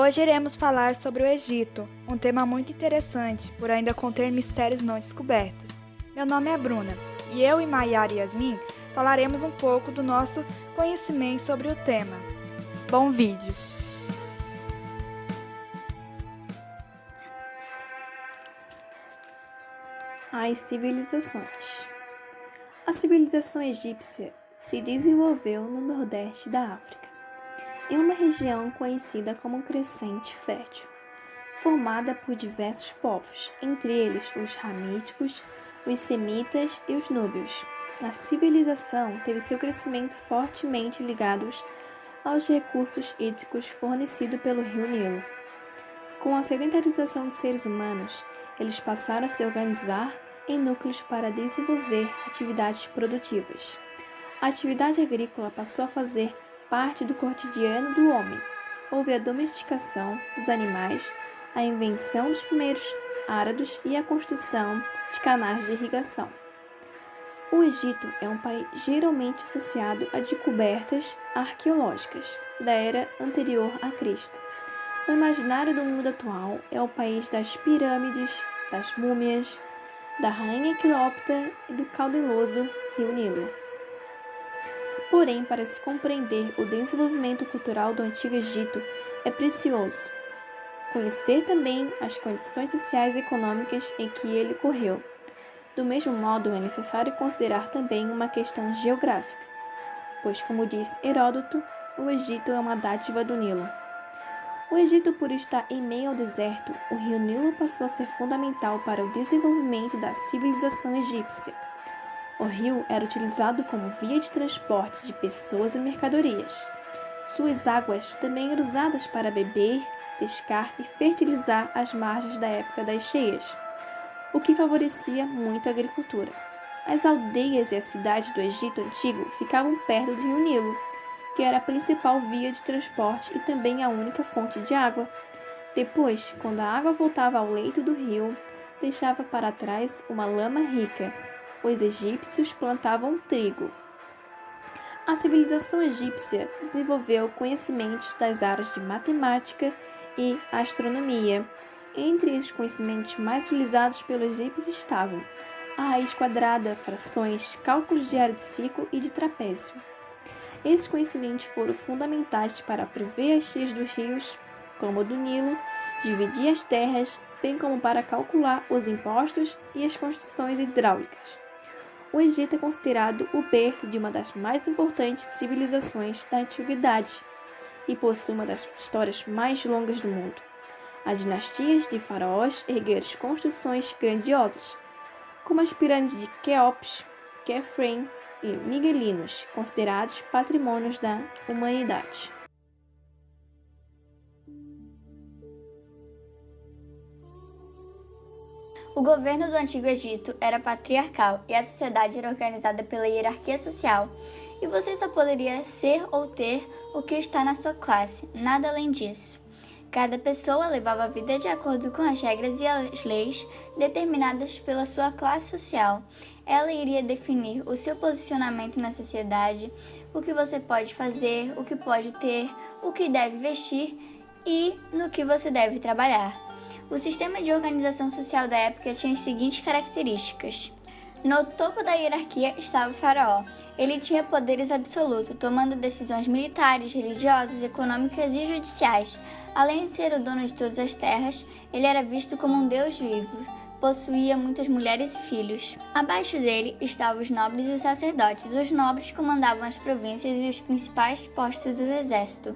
Hoje iremos falar sobre o Egito, um tema muito interessante, por ainda conter mistérios não descobertos. Meu nome é Bruna, e eu e Maiara e Yasmin falaremos um pouco do nosso conhecimento sobre o tema. Bom vídeo! As civilizações. A civilização egípcia se desenvolveu no nordeste da África, em uma região conhecida como Crescente Fértil, formada por diversos povos, entre eles os ramíticos, os semitas e os núbios. A civilização teve seu crescimento fortemente ligado aos recursos hídricos fornecidos pelo rio Nilo. Com a sedentarização dos seres humanos, eles passaram a se organizar em núcleos para desenvolver atividades produtivas. A atividade agrícola passou a fazer parte do cotidiano do homem. Houve a domesticação dos animais, a invenção dos primeiros árados e a construção de canais de irrigação. O Egito é um país geralmente associado a descobertas arqueológicas da era anterior a Cristo. No imaginário do mundo atual, é o país das pirâmides, das múmias, da rainha Cleópatra e do caudaloso rio Nilo. Porém, para se compreender o desenvolvimento cultural do Antigo Egito, é precioso conhecer também as condições sociais e econômicas em que ele ocorreu. Do mesmo modo, é necessário considerar também uma questão geográfica, pois, como diz Heródoto, o Egito é uma dádiva do Nilo. O Egito, por estar em meio ao deserto, o rio Nilo passou a ser fundamental para o desenvolvimento da civilização egípcia. O rio era utilizado como via de transporte de pessoas e mercadorias. Suas águas também eram usadas para beber, pescar e fertilizar as margens da época das cheias, o que favorecia muito a agricultura. As aldeias e as cidades do Egito Antigo ficavam perto do rio Nilo, que era a principal via de transporte e também a única fonte de água. Depois, quando a água voltava ao leito do rio, deixava para trás uma lama rica. Os egípcios plantavam trigo. A civilização egípcia desenvolveu conhecimentos das áreas de matemática e astronomia. Entre os conhecimentos mais utilizados pelos egípcios estavam a raiz quadrada, frações, cálculos de área de ciclo e de trapézio. Esses conhecimentos foram fundamentais para prever as cheias dos rios, como o do Nilo, dividir as terras, bem como para calcular os impostos e as construções hidráulicas. O Egito é considerado o berço de uma das mais importantes civilizações da antiguidade e possui uma das histórias mais longas do mundo. As dinastias de faraós ergueram construções grandiosas, como as pirâmides de Quéops, Quefren e Migelinos, considerados patrimônios da humanidade. O governo do Antigo Egito era patriarcal e a sociedade era organizada pela hierarquia social, e você só poderia ser ou ter o que está na sua classe, nada além disso. Cada pessoa levava a vida de acordo com as regras e as leis determinadas pela sua classe social. Ela iria definir o seu posicionamento na sociedade, o que você pode fazer, o que pode ter, o que deve vestir e no que você deve trabalhar. O sistema de organização social da época tinha as seguintes características. No topo da hierarquia estava o faraó. Ele tinha poderes absolutos, tomando decisões militares, religiosas, econômicas e judiciais. Além de ser o dono de todas as terras, ele era visto como um deus vivo. Possuía muitas mulheres e filhos. Abaixo dele estavam os nobres e os sacerdotes. Os nobres comandavam as províncias e os principais postos do exército.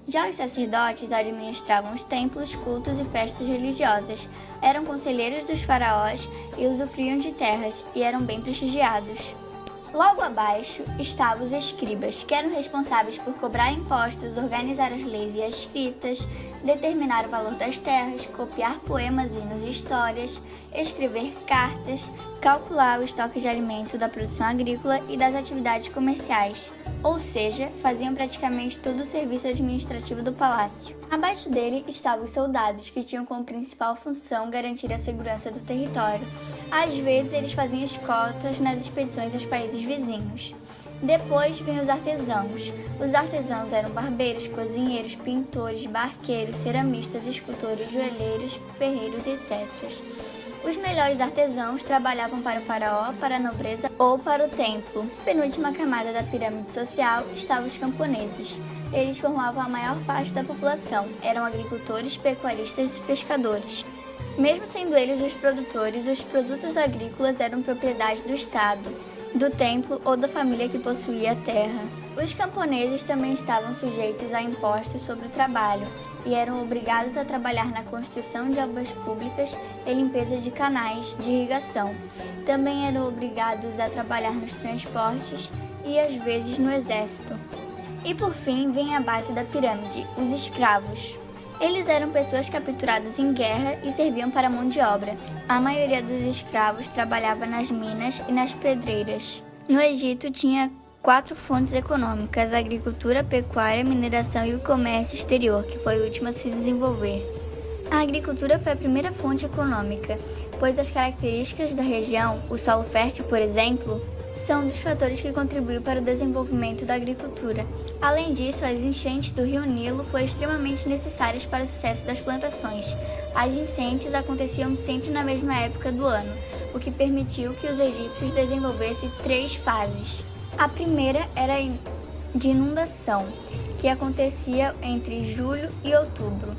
Já os sacerdotes administravam os templos, cultos e festas religiosas. Eram conselheiros dos faraós e usufruíam de terras, e eram bem prestigiados. Logo abaixo estavam os escribas, que eram responsáveis por cobrar impostos, organizar as leis e as escritas, determinar o valor das terras, copiar poemas, hinos e histórias, escrever cartas, calcular o estoque de alimento da produção agrícola e das atividades comerciais, ou seja, faziam praticamente todo o serviço administrativo do palácio. Abaixo dele estavam os soldados, que tinham como principal função garantir a segurança do território. Às vezes, eles faziam escoltas nas expedições aos países vizinhos. Depois vinham os artesãos. Os artesãos eram barbeiros, cozinheiros, pintores, barqueiros, ceramistas, escultores, joalheiros, ferreiros, etc. Os melhores artesãos trabalhavam para o faraó, para a nobreza ou para o templo. Na penúltima camada da pirâmide social estavam os camponeses. Eles formavam a maior parte da população. Eram agricultores, pecuaristas e pescadores. Mesmo sendo eles os produtores, os produtos agrícolas eram propriedade do Estado, do templo ou da família que possuía a terra. Os camponeses também estavam sujeitos a impostos sobre o trabalho e eram obrigados a trabalhar na construção de obras públicas e limpeza de canais de irrigação. Também eram obrigados a trabalhar nos transportes e às vezes no exército. E por fim vem a base da pirâmide, os escravos. Eles eram pessoas capturadas em guerra e serviam para mão de obra. A maioria dos escravos trabalhava nas minas e nas pedreiras. No Egito tinha 4 fontes econômicas: a agricultura, a pecuária, a mineração e o comércio exterior, que foi o último a se desenvolver. A agricultura foi a primeira fonte econômica, pois as características da região, o solo fértil, por exemplo, são um dos fatores que contribuiu para o desenvolvimento da agricultura. Além disso, as enchentes do rio Nilo foram extremamente necessárias para o sucesso das plantações. As enchentes aconteciam sempre na mesma época do ano, o que permitiu que os egípcios desenvolvessem 3 fases. A primeira era de inundação, que acontecia entre julho e outubro.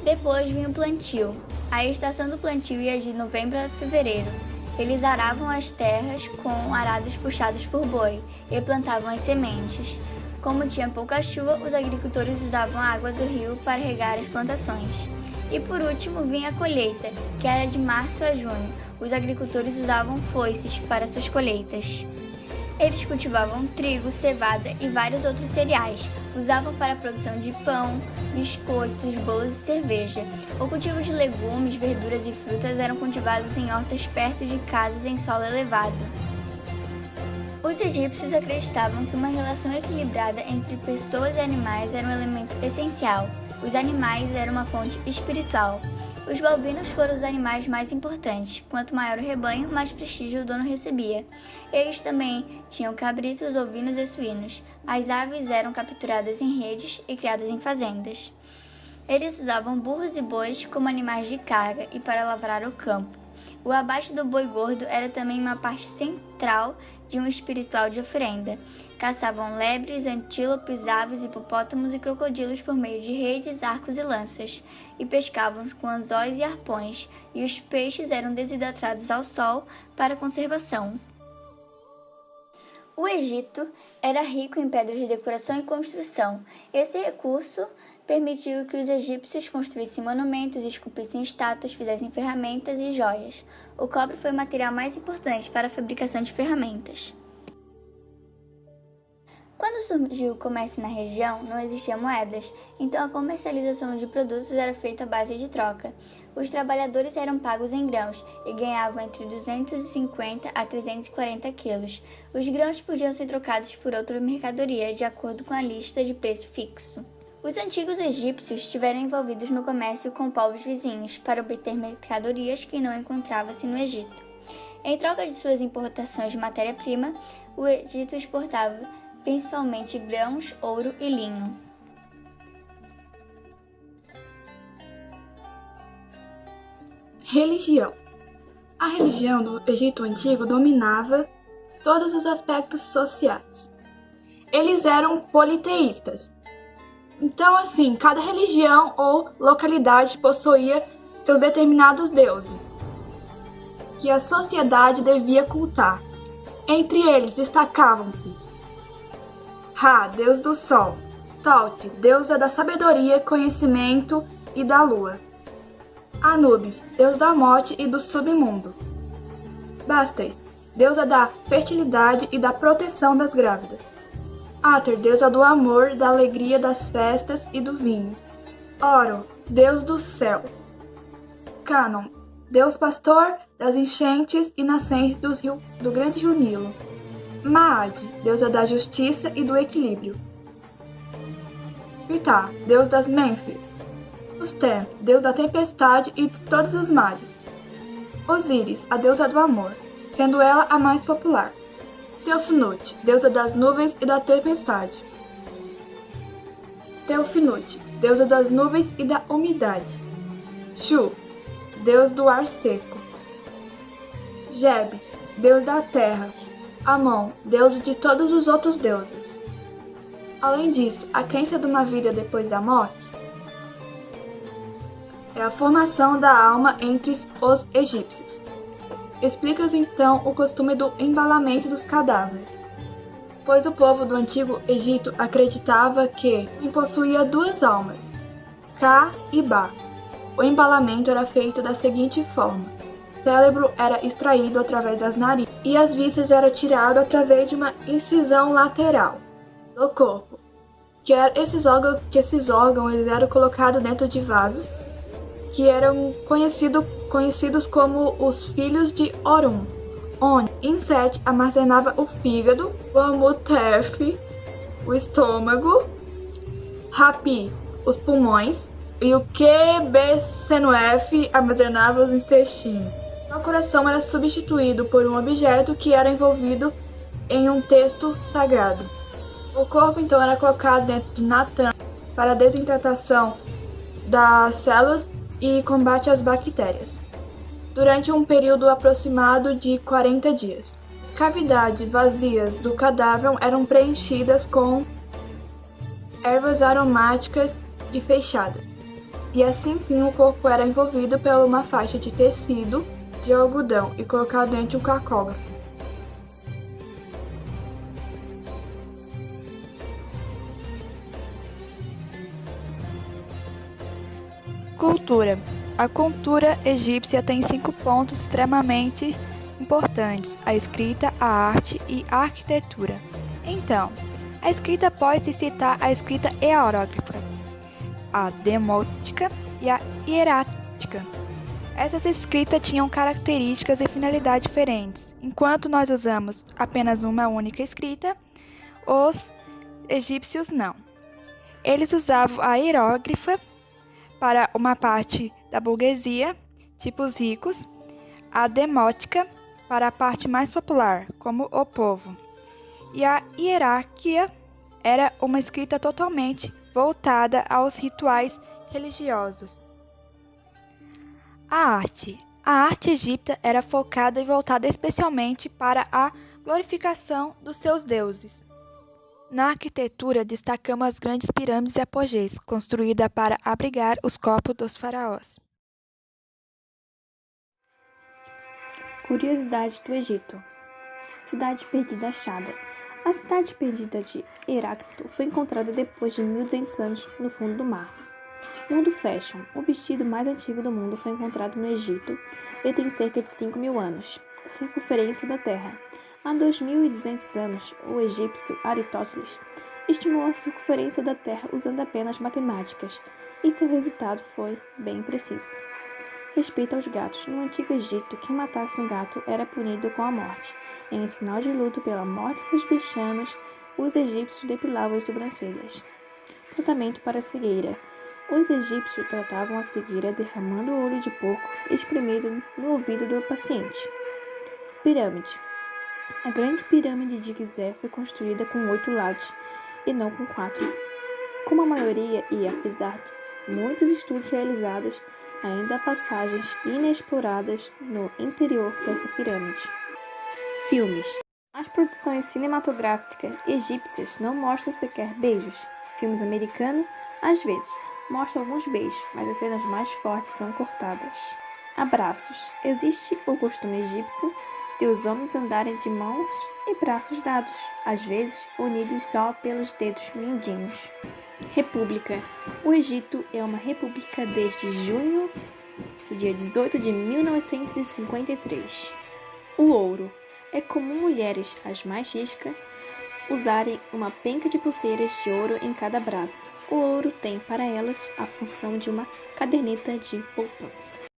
Depois vinha o plantio. A estação do plantio ia de novembro a fevereiro. Eles aravam as terras com arados puxados por boi e plantavam as sementes. Como tinha pouca chuva, os agricultores usavam a água do rio para regar as plantações. E por último vinha a colheita, que era de março a junho. Os agricultores usavam foices para suas colheitas. Eles cultivavam trigo, cevada e vários outros cereais. Usavam para a produção de pão, biscoitos, bolos e cerveja. O cultivo de legumes, verduras e frutas eram cultivados em hortas perto de casas em solo elevado. Os egípcios acreditavam que uma relação equilibrada entre pessoas e animais era um elemento essencial. Os animais eram uma fonte espiritual. Os babuínos foram os animais mais importantes. Quanto maior o rebanho, mais prestígio o dono recebia. Eles também tinham cabritos, ovinos e suínos. As aves eram capturadas em redes e criadas em fazendas. Eles usavam burros e bois como animais de carga e para lavrar o campo. O abate do boi gordo era também uma parte central de um espiritual de oferenda. Caçavam lebres, antílopes, aves, hipopótamos e crocodilos por meio de redes, arcos e lanças, e pescavam com anzóis e arpões, e os peixes eram desidratados ao sol para conservação. O Egito era rico em pedras de decoração e construção. Esse recurso permitiu que os egípcios construíssem monumentos, esculpissem estátuas, fizessem ferramentas e joias. O cobre foi o material mais importante para a fabricação de ferramentas. Quando surgiu o comércio na região, não existiam moedas, então a comercialização de produtos era feita à base de troca. Os trabalhadores eram pagos em grãos e ganhavam entre 250 a 340 quilos. Os grãos podiam ser trocados por outra mercadoria, de acordo com a lista de preço fixo. Os antigos egípcios estiveram envolvidos no comércio com povos vizinhos para obter mercadorias que não encontrava-se no Egito. Em troca de suas importações de matéria-prima, o Egito exportava principalmente grãos, ouro e linho. Religião. A religião do Egito Antigo dominava todos os aspectos sociais. Eles eram politeístas. Então, assim, cada religião ou localidade possuía seus determinados deuses, que a sociedade devia cultar. Entre eles destacavam-se Ra, deus do sol; Thoth, deusa da sabedoria, conhecimento e da lua; Anubis, deus da morte e do submundo; Bastet, deusa da fertilidade e da proteção das grávidas; Ater, deusa do amor, da alegria, das festas e do vinho; Oro, deus do céu; Cânon, deus pastor das enchentes e nascentes do grande rio Nilo; Maad, deusa da justiça e do equilíbrio; Ptah, deus das Mênfis; Ustem, deus da tempestade e de todos os males; Osíris, a deusa do amor, sendo ela a mais popular; Tefnut, deusa das nuvens e da tempestade. Tefnut, deusa das nuvens e da umidade. Shu, deus do ar seco. Geb, deus da terra. Amon, deus de todos os outros deuses. Além disso, a crença de uma vida depois da morte é a formação da alma entre os egípcios. Explica-se então o costume do embalamento dos cadáveres, pois o povo do antigo Egito acreditava que possuía duas almas, Ka e Ba. O embalamento era feito da seguinte forma: o cérebro era extraído através das narizes e as vísceras eram tiradas através de uma incisão lateral do corpo, que esses órgãos eles eram colocados dentro de vasos que eram conhecidos como os filhos de Orun, onde em Sete armazenava o fígado, o Amutef, o estômago, Hapi, os pulmões, e o Quebesenuef armazenava os intestinos. O coração era substituído por um objeto que era envolvido em um texto sagrado. O corpo então era colocado dentro de Natan para a desidratação das células e combate às bactérias, durante um período aproximado de 40 dias. As cavidades vazias do cadáver eram preenchidas com ervas aromáticas e fechadas, e assim o corpo era envolvido por uma faixa de tecido de algodão e colocado dentro de um cacógrafo. Cultura. A cultura egípcia tem 5 pontos extremamente importantes: a escrita, a arte e a arquitetura. Então, a escrita pode-se citar a escrita hieróglifa, a demótica e a hierática. Essas escritas tinham características e finalidades diferentes. Enquanto nós usamos apenas uma única escrita, os egípcios não. Eles usavam a hieróglifa para uma parte da burguesia, tipo os ricos, a demótica para a parte mais popular, como o povo, e a hierarquia era uma escrita totalmente voltada aos rituais religiosos. A arte egípcia era focada e voltada especialmente para a glorificação dos seus deuses. Na arquitetura, destacamos as grandes pirâmides e apogeis, construídas para abrigar os corpos dos faraós. Curiosidades do Egito. Cidade perdida achada. A cidade perdida de Heráclito foi encontrada depois de 1.200 anos no fundo do mar. Mundo Fashion. O vestido mais antigo do mundo foi encontrado no Egito e tem cerca de 5.000 anos. Circunferência da Terra. Há 2.200 anos, o egípcio Aristóteles estimou a circunferência da Terra usando apenas matemáticas, e seu resultado foi bem preciso. Respeito aos gatos. No Antigo Egito, quem matasse um gato era punido com a morte. Em sinal de luto pela morte de seus bichanos, os egípcios depilavam as sobrancelhas. Tratamento para a cegueira. Os egípcios tratavam a cegueira derramando o olho de porco espremido no ouvido do paciente. Pirâmide. A grande pirâmide de Gizé foi construída com 8 lados, e não com 4. Como a maioria e apesar de muitos estudos realizados, ainda há passagens inexploradas no interior dessa pirâmide. Filmes. As produções cinematográficas egípcias não mostram sequer beijos. Filmes americanos, às vezes, mostram alguns beijos, mas as cenas mais fortes são cortadas. Abraços. Existe o costume egípcio de os homens andarem de mãos e braços dados, às vezes unidos só pelos dedos mindinhos. República. O Egito é uma república desde junho do dia 18 de 1953. O ouro. É comum mulheres, as mais ricas, usarem uma penca de pulseiras de ouro em cada braço. O ouro tem para elas a função de uma caderneta de poupança.